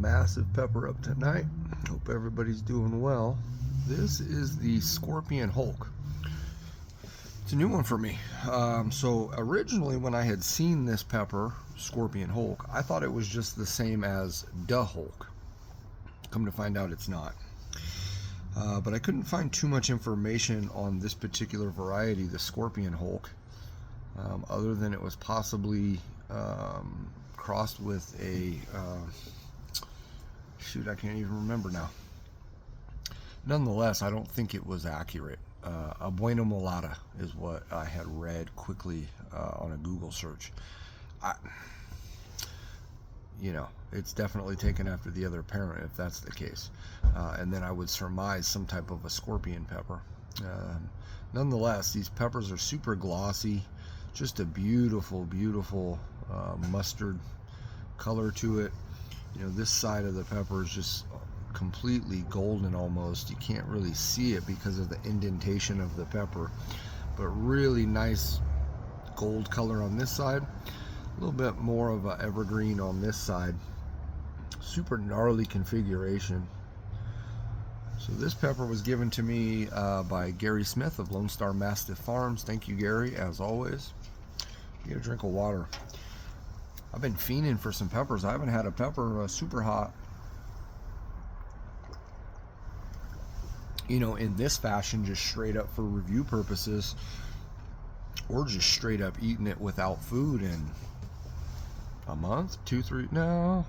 massive pepper up tonight. Hope everybody's doing well. This is the Scorpion Hulk. It's a new one for me. So originally when I had seen this pepper, Scorpion Hulk, I thought it was just the same as Da Hulk. Come to find out it's not. But I couldn't find too much information on this particular variety, the Scorpion Hulk, other than it was possibly crossed with a shoot, I can't even remember now. Nonetheless, I don't think it was accurate. A Bueno Mulata is what I had read quickly on a Google search. It's definitely taken after the other parent if that's the case. And then I would surmise some type of a scorpion pepper. Nonetheless, these peppers are super glossy. Just a beautiful, beautiful mustard color to it. This side of the pepper is just completely golden almost. You can't really see it because of the indentation of the pepper, but really nice gold color on this side. A little bit more of an evergreen on this side. Super gnarly configuration. So this pepper was given to me by Gary Smith of Lone Star Mastiff Farms. Thank you, Gary, as always. Get a drink of water. I've been fiending for some peppers. I haven't had a pepper super hot, in this fashion, just straight up for review purposes, or just straight up eating it without food in a month, 2, 3, no,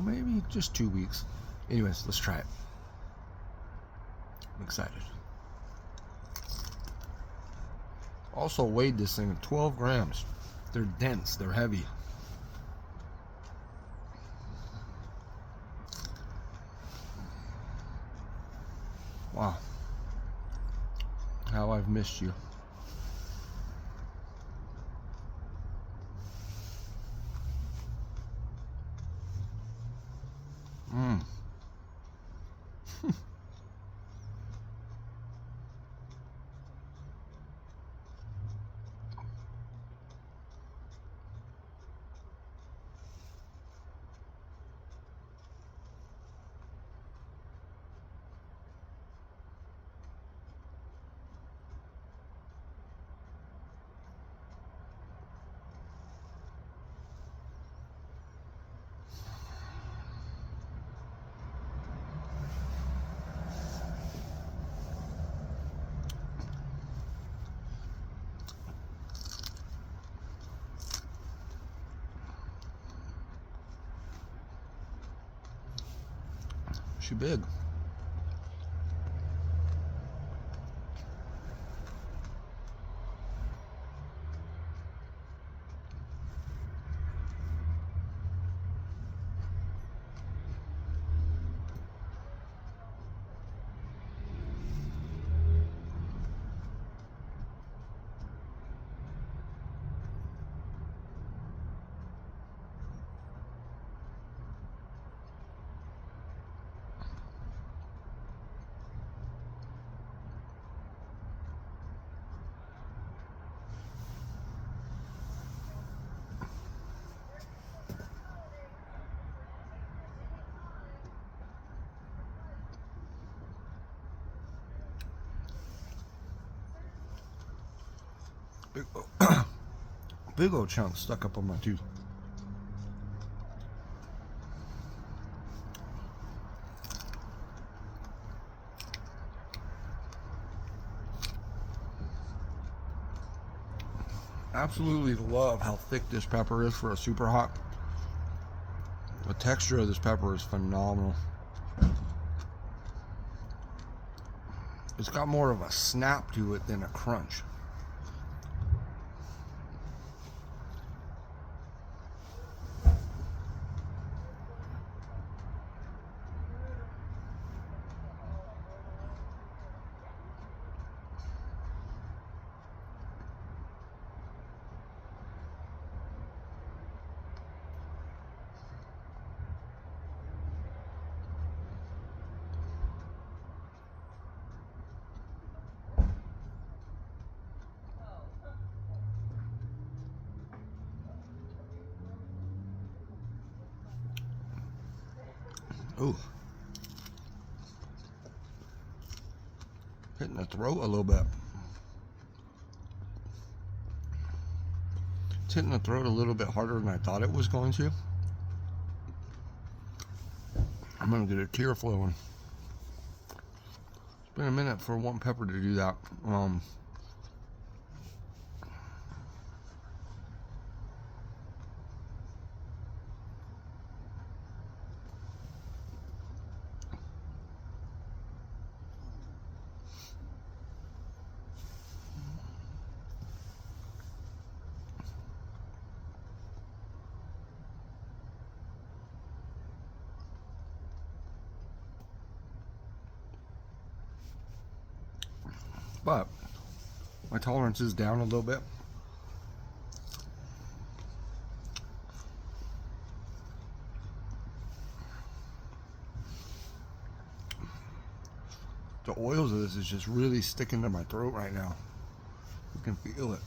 maybe just 2 weeks. Anyways, let's try it. I'm excited. Also weighed this thing at 12 grams. They're dense, they're heavy. Wow. How I've missed you. She big. Big old chunk stuck up on my tooth. Absolutely love how thick this pepper is for a super hot. The texture of this pepper is phenomenal. It's got more of a snap to it than a crunch. Ooh. Hitting the throat a little bit. It's hitting the throat a little bit harder than I thought it was going to. I'm going to get a tear flowing. It's been a minute for one pepper to do that. But my tolerance is down a little bit. The oils of this is just really sticking to my throat right now. You can feel it.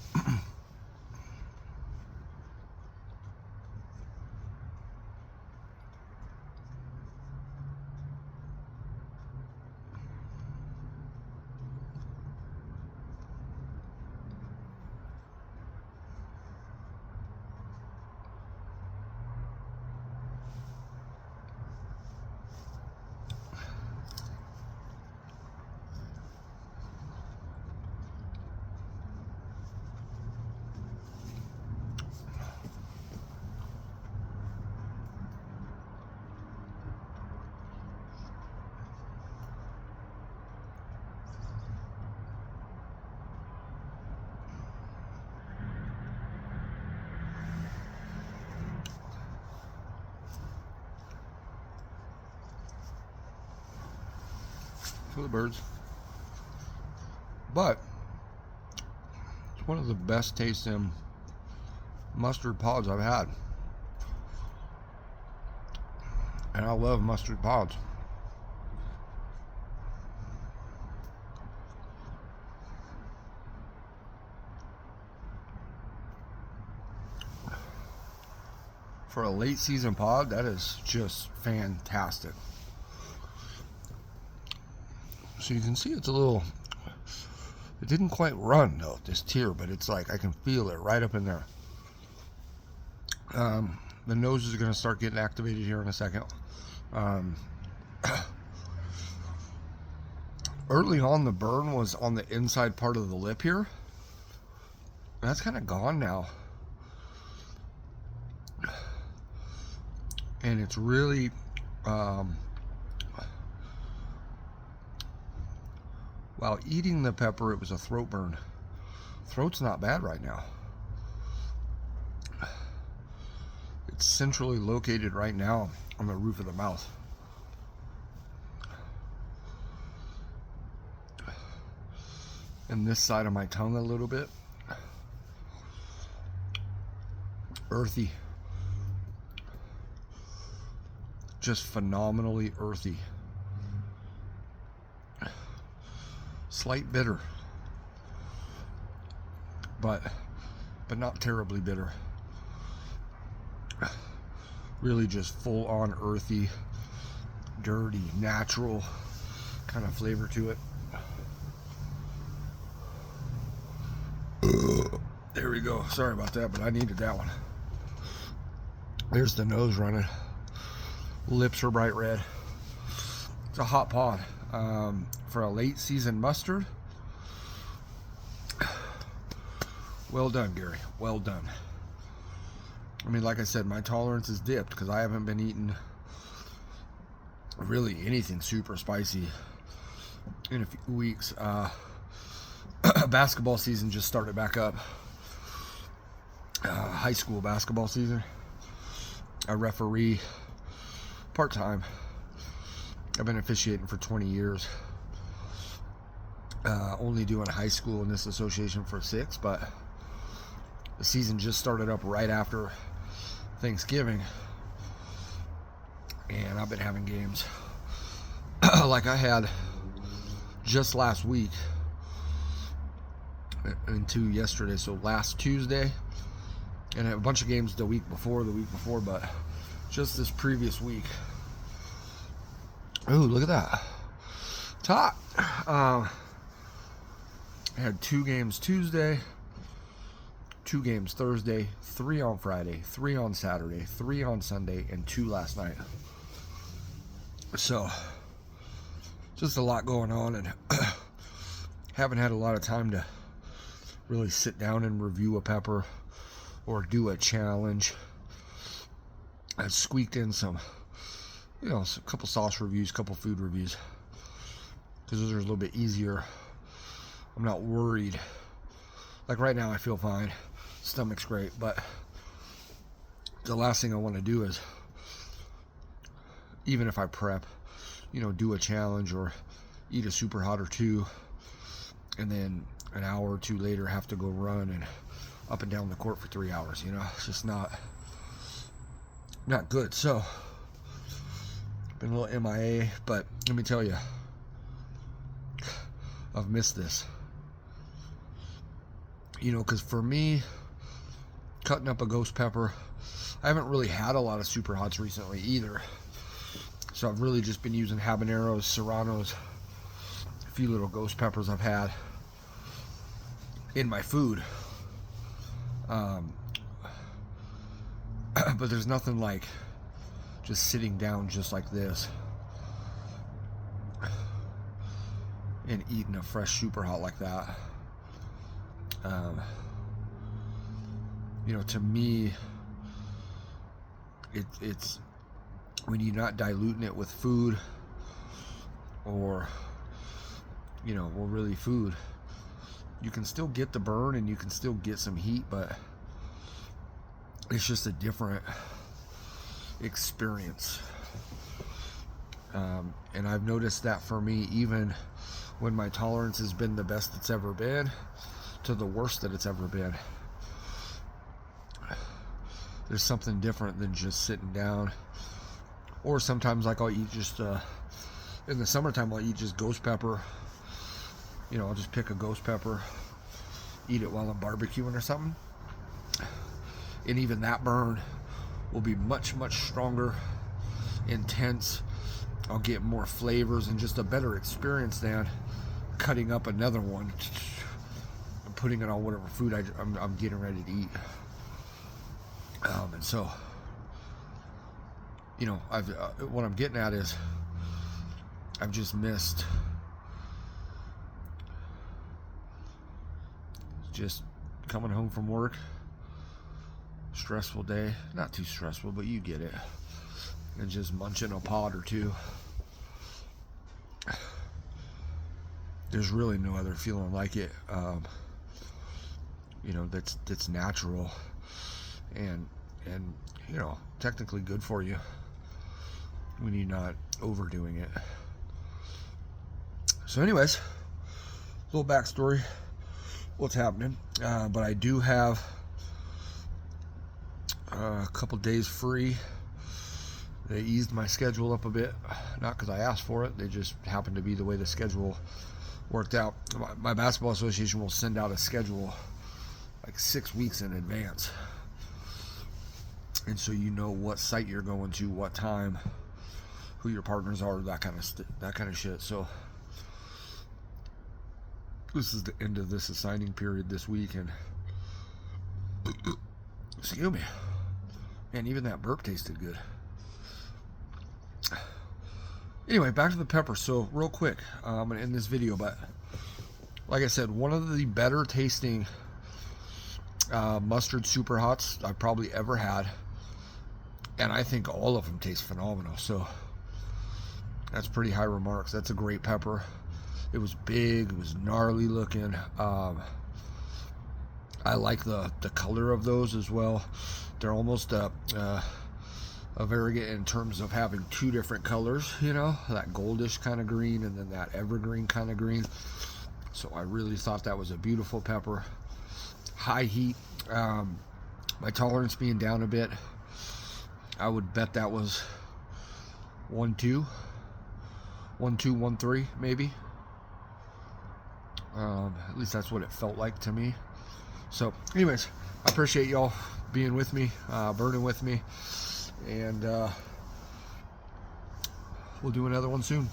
For the birds. But it's one of the best tasting mustard pods I've had. And I love mustard pods. For a late season pod, that is just fantastic. So you can see it's a little, it didn't quite run though, this tear, but it's like I can feel it right up in there. The nose is going to start getting activated here in a second. Early on, the burn was on the inside part of the lip here. That's kind of gone now. And it's really, while eating the pepper, it was a throat burn. Throat's not bad right now. It's centrally located right now on the roof of the mouth. And this side of my tongue a little bit. Earthy. Just phenomenally earthy. Slight bitter, but not terribly bitter. Really just full on earthy, dirty, natural kind of flavor to it. There we go. Sorry about that, but I needed that one. There's the nose running. Lips are bright red. It's a hot pod. For a late season mustard. Well done, Gary. Well done. I mean, like I said, my tolerance is dipped because I haven't been eating really anything super spicy in a few weeks. Basketball season just started back up. High school basketball season. I referee part-time. I've been officiating for 20 years. Only doing high school in this association for 6, but the season just started up right after Thanksgiving, and I've been having games like I had just last week into yesterday, so last Tuesday, and I have a bunch of games the week before, but just this previous week Oh, look at that. It's hot. I had 2 games Tuesday, 2 games Thursday, 3 on Friday, 3 on Saturday, 3 on Sunday, and 2 last night. So, just a lot going on, and haven't had a lot of time to really sit down and review a pepper or do a challenge. I squeaked in some, a couple sauce reviews, couple food reviews, because those are a little bit easier. I'm not worried. Like right now I feel fine, stomach's great, but the last thing I want to do is, even if I prep, do a challenge or eat a super hot or 2, and then an hour or 2 later have to go run and up and down the court for 3 hours. It's just not good. So been a little MIA, but let me tell you, I've missed this. Because for me, cutting up a ghost pepper, I haven't really had a lot of super hots recently either. So I've really just been using habaneros, serranos, a few little ghost peppers I've had in my food. But there's nothing like just sitting down just like this and eating a fresh super hot like that. To me, it's when you're not diluting it with food or really food, you can still get the burn and you can still get some heat, but it's just a different experience. And I've noticed that for me, even when my tolerance has been the best it's ever been to the worst that it's ever been, there's something different than just sitting down. Or sometimes, like, I'll eat just in the summertime, I'll eat just ghost pepper. I'll just pick a ghost pepper, eat it while I'm barbecuing or something, and even that burn will be much, much stronger, intense. I'll get more flavors and just a better experience than cutting up another one and putting it on whatever food I'm getting ready to eat. And so, what I'm getting at is I've just missed just coming home from work, stressful day, not too stressful, but you get it, and just munching a pod or 2. There's really no other feeling like it, that's natural and technically good for you when you're not overdoing it. So anyways, little backstory, what's happening. But I do have a couple days free. They eased my schedule up a bit, not because I asked for it, they just happened to be the way the schedule worked out. My basketball association will send out a schedule like 6 weeks in advance, and so what site you're going to, what time, who your partners are, that kind of shit. So this is the end of this assigning period this week, and excuse me, and even that burp tasted good. Anyway, back to the pepper. So real quick, I'm gonna end this video, but like I said, one of the better tasting mustard super hots I've probably ever had, and I think all of them taste phenomenal. So that's pretty high remarks. That's a great pepper. It was big, it was gnarly looking. I like the color of those as well. They're almost a variegate in terms of having 2 different colors, that goldish kind of green and then that evergreen kind of green. So I really thought that was a beautiful pepper. High heat. My tolerance being down a bit, I would bet that was 1-2, 1-3 maybe. At least that's what it felt like to me. So anyways, I appreciate y'all being with me, burning with me, and We'll do another one soon.